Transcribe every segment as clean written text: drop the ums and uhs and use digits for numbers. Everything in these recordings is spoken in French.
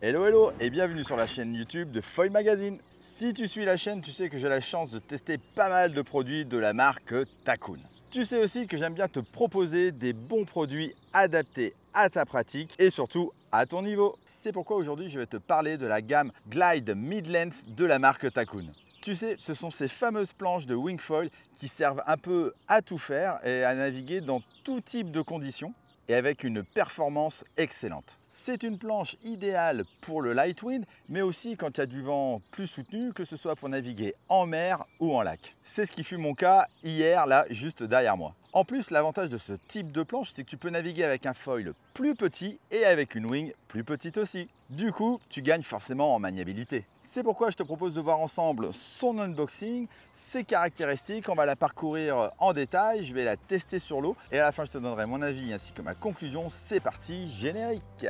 Hello hello et bienvenue sur la chaîne YouTube de Foil Magazine. Si tu suis la chaîne, tu sais que j'ai la chance de tester pas mal de produits de la marque Takoun. Tu sais aussi que j'aime bien te proposer des bons produits adaptés à ta pratique et surtout à ton niveau. C'est pourquoi aujourd'hui je vais te parler de la gamme Glide Mid-Length de la marque Takoun. Tu sais, ce sont ces fameuses planches de wingfoil qui servent un peu à tout faire et à naviguer dans tout type de conditions et avec une performance excellente. C'est une planche idéale pour le light wind, mais aussi quand il y a du vent plus soutenu, que ce soit pour naviguer en mer ou en lac. C'est ce qui fut mon cas hier, là, juste derrière moi. En plus, l'avantage de ce type de planche, c'est que tu peux naviguer avec un foil plus petit et avec une wing plus petite aussi. Du coup, tu gagnes forcément en maniabilité. C'est pourquoi je te propose de voir ensemble son unboxing, ses caractéristiques. On va la parcourir en détail, je vais la tester sur l'eau et à la fin je te donnerai mon avis ainsi que ma conclusion. C'est parti, générique!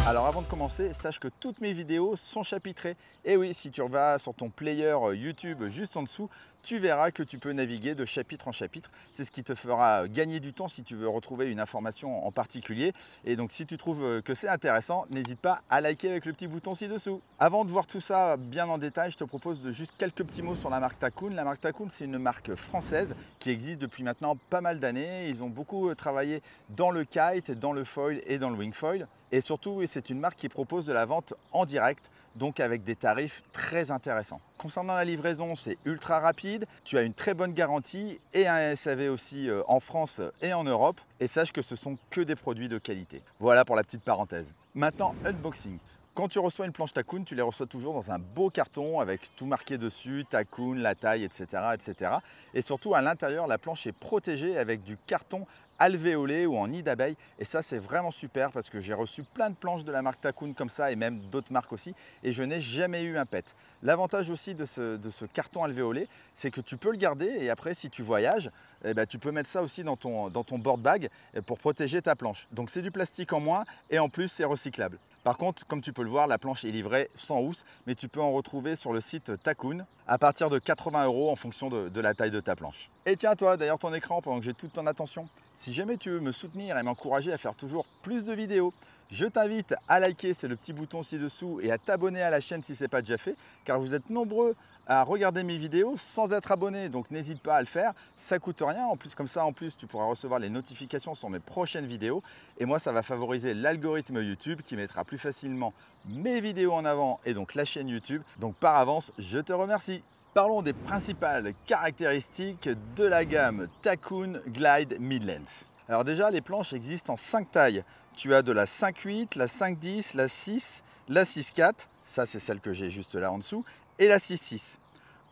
Alors avant de commencer, sache que toutes mes vidéos sont chapitrées. Et oui, si tu vas sur ton player YouTube juste en dessous, tu verras que tu peux naviguer de chapitre en chapitre. C'est ce qui te fera gagner du temps si tu veux retrouver une information en particulier. Et donc si tu trouves que c'est intéressant, n'hésite pas à liker avec le petit bouton ci-dessous. Avant de voir tout ça bien en détail, je te propose de juste quelques petits mots sur la marque Takoun. La marque Takoun, c'est une marque française qui existe depuis maintenant pas mal d'années. Ils ont beaucoup travaillé dans le kite, dans le foil et dans le wingfoil. Et surtout, c'est une marque qui propose de la vente en direct, donc avec des tarifs très intéressants. Concernant la livraison, c'est ultra rapide, tu as une très bonne garantie et un SAV aussi en France et en Europe. Et sache que ce sont que des produits de qualité. Voilà pour la petite parenthèse. Maintenant, unboxing. Quand tu reçois une planche Takoun, tu les reçois toujours dans un beau carton avec tout marqué dessus, Takoun, la taille, etc., etc. Et surtout, à l'intérieur, la planche est protégée avec du carton alvéolé ou en nid d'abeille. Et ça, c'est vraiment super parce que j'ai reçu plein de planches de la marque Takoun comme ça et même d'autres marques aussi. Et je n'ai jamais eu un pet. L'avantage aussi de ce carton alvéolé, c'est que tu peux le garder et après, si tu voyages, eh ben, tu peux mettre ça aussi dans ton board bag pour protéger ta planche. Donc, c'est du plastique en moins et en plus, c'est recyclable. Par contre, comme tu peux le voir, la planche est livrée sans housse, mais tu peux en retrouver sur le site Takoun à partir de 80 € en fonction de la taille de ta planche. Et tiens toi, derrière ton écran, pendant que j'ai toute ton attention, si jamais tu veux me soutenir et m'encourager à faire toujours plus de vidéos, je t'invite à liker, c'est le petit bouton ci-dessous, et à t'abonner à la chaîne si ce n'est pas déjà fait, car vous êtes nombreux à regarder mes vidéos sans être abonné, donc n'hésite pas à le faire, ça coûte rien, en plus comme ça tu pourras recevoir les notifications sur mes prochaines vidéos, et moi ça va favoriser l'algorithme YouTube qui mettra plus facilement mes vidéos en avant et donc la chaîne YouTube, donc par avance je te remercie. Parlons des principales caractéristiques de la gamme Takoun Glide Mid-Length. Alors déjà, les planches existent en 5 tailles. Tu as de la 5.8, la 5.10, la 6, la 6.4, ça c'est celle que j'ai juste là en dessous, et la 6.6.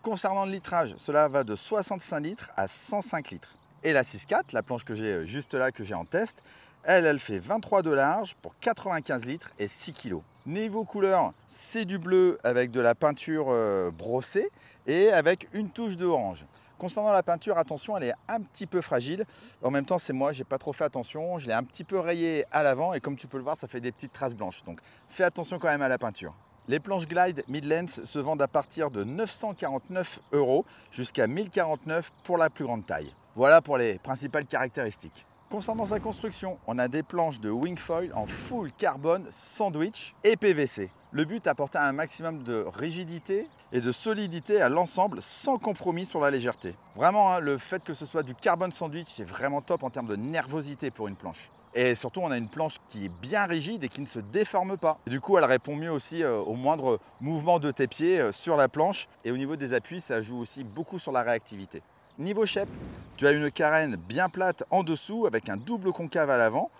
Concernant le litrage, cela va de 65 litres à 105 litres. Et la 6.4, la planche que j'ai juste là, que j'ai en test, elle fait 23 de large pour 95 litres et 6 kg. Niveau couleur, c'est du bleu avec de la peinture brossée et avec une touche d'orange. Concernant la peinture, attention, elle est un petit peu fragile. En même temps, c'est moi, j'ai pas trop fait attention. Je l'ai un petit peu rayée à l'avant et comme tu peux le voir, ça fait des petites traces blanches. Donc fais attention quand même à la peinture. Les planches Glide Mid-Length se vendent à partir de 949 € jusqu'à 1049 pour la plus grande taille. Voilà pour les principales caractéristiques. Concernant sa construction, on a des planches de wingfoil en full carbone sandwich et PVC. Le but est d'apporter un maximum de rigidité et de solidité à l'ensemble sans compromis sur la légèreté. Vraiment, hein, le fait que ce soit du carbone sandwich, c'est vraiment top en termes de nervosité pour une planche. Et surtout, on a une planche qui est bien rigide et qui ne se déforme pas. Du coup, elle répond mieux aussi au moindre mouvement de tes pieds sur la planche. Et au niveau des appuis, ça joue aussi beaucoup sur la réactivité. Niveau shape, tu as une carène bien plate en dessous avec un double concave à l'avant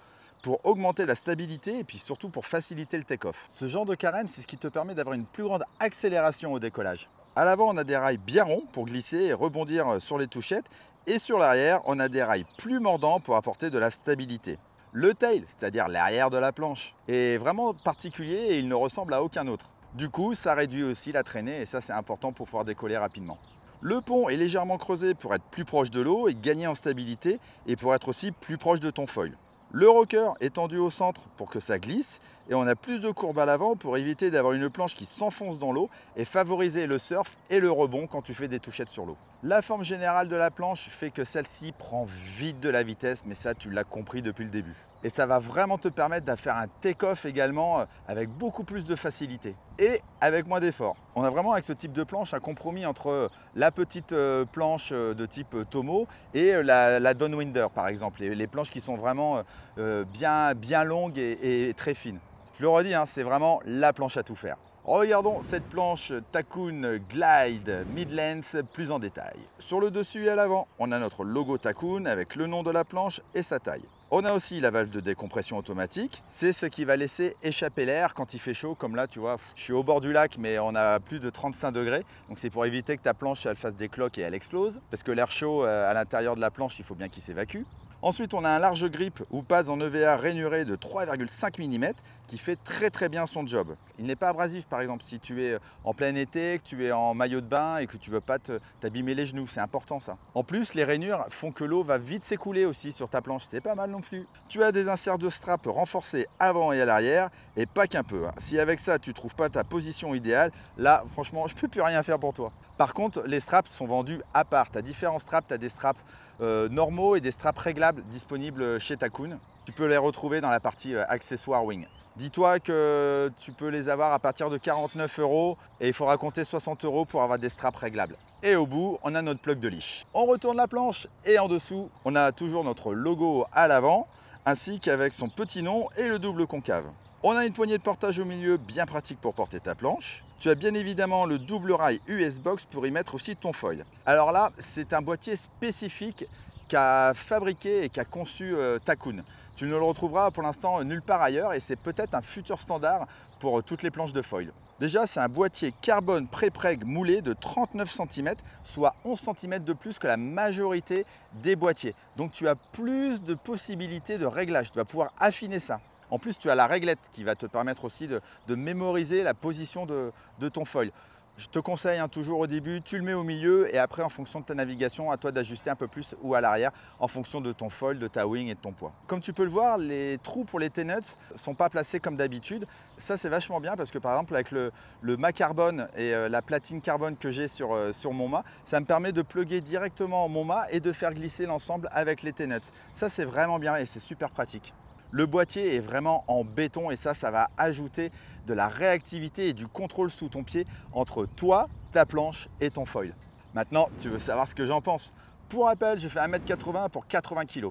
pour augmenter la stabilité et puis surtout pour faciliter le take-off. Ce genre de carène, c'est ce qui te permet d'avoir une plus grande accélération au décollage. À l'avant, on a des rails bien ronds pour glisser et rebondir sur les touchettes. Et sur l'arrière, on a des rails plus mordants pour apporter de la stabilité. Le tail, c'est-à-dire l'arrière de la planche, est vraiment particulier et il ne ressemble à aucun autre. Du coup, ça réduit aussi la traînée et ça, c'est important pour pouvoir décoller rapidement. Le pont est légèrement creusé pour être plus proche de l'eau et gagner en stabilité et pour être aussi plus proche de ton foil. Le rocker est tendu au centre pour que ça glisse et on a plus de courbe à l'avant pour éviter d'avoir une planche qui s'enfonce dans l'eau et favoriser le surf et le rebond quand tu fais des touchettes sur l'eau. La forme générale de la planche fait que celle-ci prend vite de la vitesse, mais ça tu l'as compris depuis le début. et ça va vraiment te permettre de faire un take-off également avec beaucoup plus de facilité et avec moins d'effort. On a vraiment avec ce type de planche un compromis entre la petite planche de type Tomo et la Downwinder par exemple, les planches qui sont vraiment bien longues et très fines. Je le redis, hein, c'est vraiment la planche à tout faire. Regardons cette planche Takun Glide Midlands plus en détail. Sur le dessus et à l'avant, on a notre logo Takun avec le nom de la planche et sa taille. On a aussi la valve de décompression automatique. C'est ce qui va laisser échapper l'air quand il fait chaud. Comme là, tu vois, je suis au bord du lac, mais on a plus de 35 degrés. Donc c'est pour éviter que ta planche elle fasse des cloques et elle explose. Parce que l'air chaud à l'intérieur de la planche, il faut bien qu'il s'évacue. Ensuite, on a un large grip ou pads en EVA rainuré de 3,5 mm qui fait très bien son job. Il n'est pas abrasif par exemple si tu es en plein été, que tu es en maillot de bain et que tu ne veux pas t'abîmer les genoux, c'est important ça. En plus, les rainures font que l'eau va vite s'écouler aussi sur ta planche, c'est pas mal non plus. Tu as des inserts de strap renforcés avant et à l'arrière et pas qu'un peu. Si avec ça tu ne trouves pas ta position idéale, là franchement je ne peux plus rien faire pour toi. Par contre, les straps sont vendus à part. Tu as différents straps, tu as des straps normaux et des straps réglables disponibles chez Takun. Tu peux les retrouver dans la partie accessoires wing. Dis-toi que tu peux les avoir à partir de 49 € et il faudra compter 60 € pour avoir des straps réglables. Et au bout, on a notre plug de leash. On retourne la planche et en dessous, on a toujours notre logo à l'avant ainsi qu'avec son petit nom et le double concave. On a une poignée de portage au milieu bien pratique pour porter ta planche. Tu as bien évidemment le double rail US Box pour y mettre aussi ton foil. Alors là, c'est un boîtier spécifique qu'a fabriqué et qu'a conçu Takun. Tu ne le retrouveras pour l'instant nulle part ailleurs et c'est peut-être un futur standard pour toutes les planches de foil. Déjà, c'est un boîtier carbone pré-preg moulé de 39 cm, soit 11 cm de plus que la majorité des boîtiers. Donc tu as plus de possibilités de réglage, tu vas pouvoir affiner ça. En plus, tu as la réglette qui va te permettre aussi de mémoriser la position de ton foil. Je te conseille toujours au début, tu le mets au milieu et après en fonction de ta navigation, à toi d'ajuster un peu plus ou à l'arrière en fonction de ton foil, de ta wing et de ton poids. Comme tu peux le voir, les trous pour les T-nuts ne sont pas placés comme d'habitude. Ça c'est vachement bien parce que par exemple avec le mât carbone et la platine carbone que j'ai sur mon mât, ça me permet de plugger directement mon mât et de faire glisser l'ensemble avec les T-nuts. Ça c'est vraiment bien et c'est super pratique. Le boîtier est vraiment en béton et ça va ajouter de la réactivité et du contrôle sous ton pied entre toi, ta planche et ton foil. Maintenant, tu veux savoir ce que j'en pense. Pour rappel, je fais 1,80 m pour 80 kg.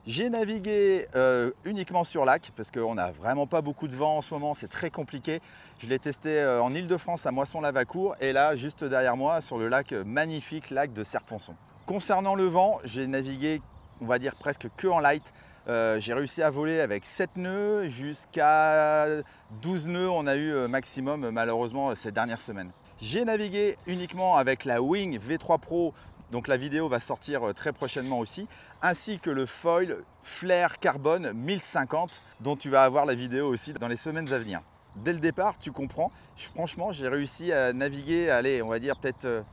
J'ai navigué uniquement sur lac parce qu'on n'a vraiment pas beaucoup de vent en ce moment, c'est très compliqué. Je l'ai testé en Ile-de-France à Moisson-Lavacourt et là, juste derrière moi, sur le lac magnifique, lac de Serponçon. Concernant le vent, j'ai navigué, on va dire presque que en light. J'ai réussi à voler avec 7 nœuds jusqu'à 12 nœuds on a eu maximum malheureusement ces dernières semaines. J'ai navigué uniquement avec la Wing V3 Pro, donc la vidéo va sortir très prochainement aussi, ainsi que le foil Flare Carbone 1050 dont tu vas avoir la vidéo aussi dans les semaines à venir. Dès le départ, tu comprends, franchement j'ai réussi à naviguer, allez, on va dire peut-être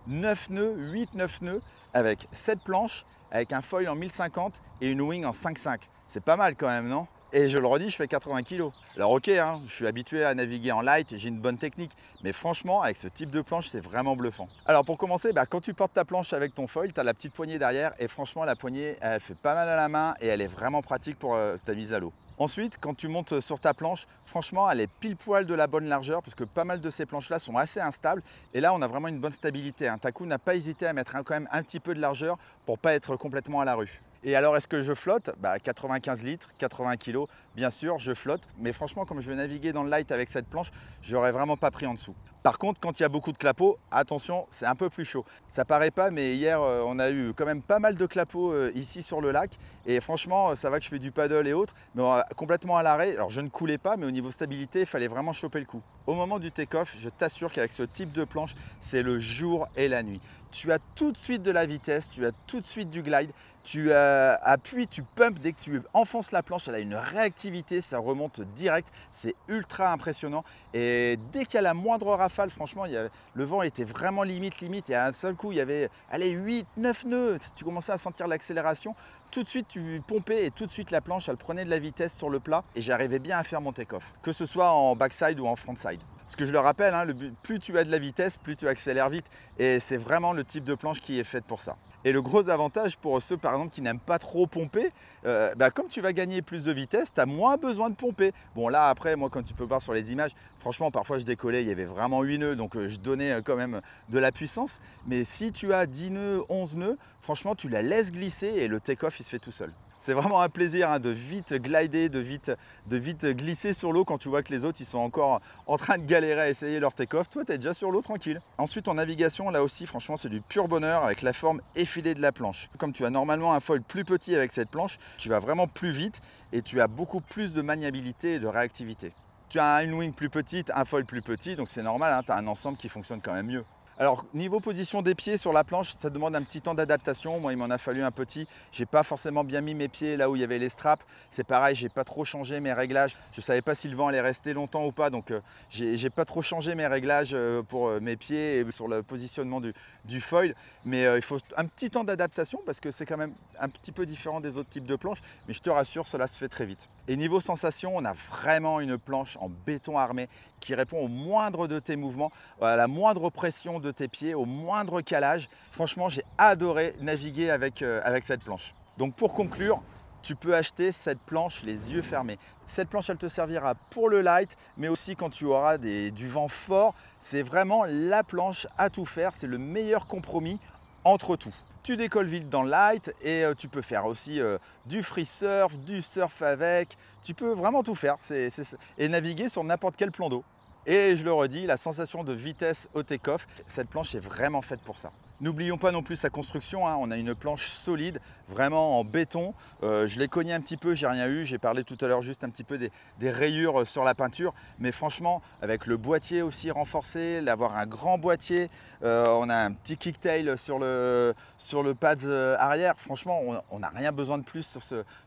9 nœuds, 8-9 nœuds avec 7 planches, avec un foil en 1050 et une wing en 5.5. C'est pas mal quand même, non? Et je le redis, je fais 80 kg. Alors ok, hein, je suis habitué à naviguer en light, j'ai une bonne technique, mais franchement, avec ce type de planche, c'est vraiment bluffant. Alors pour commencer, quand tu portes ta planche avec ton foil, tu as la petite poignée derrière et franchement, la poignée, elle fait pas mal à la main et elle est vraiment pratique pour ta mise à l'eau. Ensuite, quand tu montes sur ta planche, franchement, elle est pile poil de la bonne largeur parce que pas mal de ces planches-là sont assez instables. Et là, on a vraiment une bonne stabilité. Takun n'a pas hésité à mettre quand même un petit peu de largeur pour ne pas être complètement à la rue. Et alors, est-ce que je flotte? 95 litres, 80 kg, bien sûr, je flotte. Mais franchement, comme je vais naviguer dans le light avec cette planche, j'aurais vraiment pas pris en dessous. Par contre, quand il y a beaucoup de clapots, attention, c'est un peu plus chaud. Ça paraît pas, mais hier, on a eu quand même pas mal de clapots ici sur le lac. Et franchement, ça va que je fais du paddle et autres, mais complètement à l'arrêt. Alors, je ne coulais pas, mais au niveau stabilité, il fallait vraiment choper le coup. Au moment du take-off, je t'assure qu'avec ce type de planche, c'est le jour et la nuit. Tu as tout de suite de la vitesse, tu as tout de suite du glide, tu appuies, tu pumpes, dès que tu enfonces la planche, elle a une réactivité, ça remonte direct, c'est ultra impressionnant. Et dès qu'il y a la moindre rafale, franchement, le vent était vraiment limite, et à un seul coup, il y avait 8-9 nœuds, tu commençais à sentir l'accélération, tout de suite tu pompais et tout de suite la planche, elle prenait de la vitesse sur le plat et j'arrivais bien à faire mon take-off, que ce soit en backside ou en frontside. Parce que je le rappelle, plus tu as de la vitesse, plus tu accélères vite et c'est vraiment le type de planche qui est faite pour ça. Et le gros avantage pour ceux par exemple qui n'aiment pas trop pomper, comme tu vas gagner plus de vitesse, tu as moins besoin de pomper. Bon là après, moi comme tu peux voir sur les images, franchement parfois je décollais, il y avait vraiment 8 nœuds, donc je donnais quand même de la puissance. Mais si tu as 10 nœuds, 11 nœuds, franchement tu la laisses glisser et le take-off il se fait tout seul. C'est vraiment un plaisir hein, de vite glider, de vite glisser sur l'eau quand tu vois que les autres ils sont encore en train de galérer à essayer leur take-off. Toi, tu es déjà sur l'eau tranquille. Ensuite, en navigation, là aussi, franchement, c'est du pur bonheur avec la forme effilée de la planche. Comme tu as normalement un foil plus petit avec cette planche, tu vas vraiment plus vite et tu as beaucoup plus de maniabilité et de réactivité. Tu as une wing plus petite, un foil plus petit, donc c'est normal, hein, tu as un ensemble qui fonctionne quand même mieux. Alors niveau position des pieds sur la planche, ça demande un petit temps d'adaptation. Moi il m'en a fallu un petit. J'ai pas forcément bien mis mes pieds là où il y avait les straps. C'est pareil, j'ai pas trop changé mes réglages. Je savais pas si le vent allait rester longtemps ou pas, donc j'ai pas trop changé mes réglages pour mes pieds et sur le positionnement du foil. Mais il faut un petit temps d'adaptation parce que c'est quand même un petit peu différent des autres types de planches. Mais je te rassure, cela se fait très vite. Et niveau sensation, on a vraiment une planche en béton armé qui répond au moindre de tes mouvements, à la moindre pression de tes pieds, au moindre calage. Franchement, j'ai adoré naviguer avec cette planche. Donc pour conclure, tu peux acheter cette planche les yeux fermés. Cette planche, elle te servira pour le light, mais aussi quand tu auras du vent fort. C'est vraiment la planche à tout faire. C'est le meilleur compromis entre tout. Tu décolles vite dans le light et tu peux faire aussi du free surf, du surf avec. Tu peux vraiment tout faire et naviguer sur n'importe quel plan d'eau. Et je le redis, la sensation de vitesse au take-off, cette planche est vraiment faite pour ça. N'oublions pas non plus sa construction, hein. On a une planche solide, vraiment en béton. Je l'ai cogné un petit peu, j'ai rien eu. J'ai parlé tout à l'heure juste un petit peu des rayures sur la peinture. Mais franchement, avec le boîtier aussi renforcé, d'avoir un grand boîtier, on a un petit kicktail sur le pads arrière. Franchement, on n'a rien besoin de plus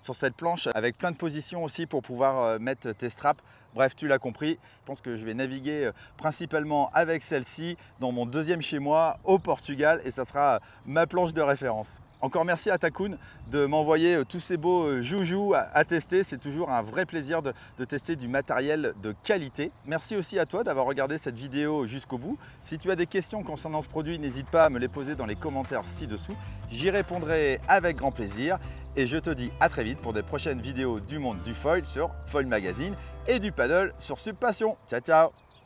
sur cette planche, avec plein de positions aussi pour pouvoir mettre tes straps. Bref, tu l'as compris, je pense que je vais naviguer principalement avec celle-ci dans mon deuxième chez moi au Portugal et ça sera ma planche de référence. Encore merci à Takun de m'envoyer tous ces beaux joujoux à tester. C'est toujours un vrai plaisir de tester du matériel de qualité. Merci aussi à toi d'avoir regardé cette vidéo jusqu'au bout. Si tu as des questions concernant ce produit, n'hésite pas à me les poser dans les commentaires ci-dessous. J'y répondrai avec grand plaisir. Et je te dis à très vite pour des prochaines vidéos du monde du foil sur Foil Magazine et du paddle sur Subpassion. Ciao, ciao!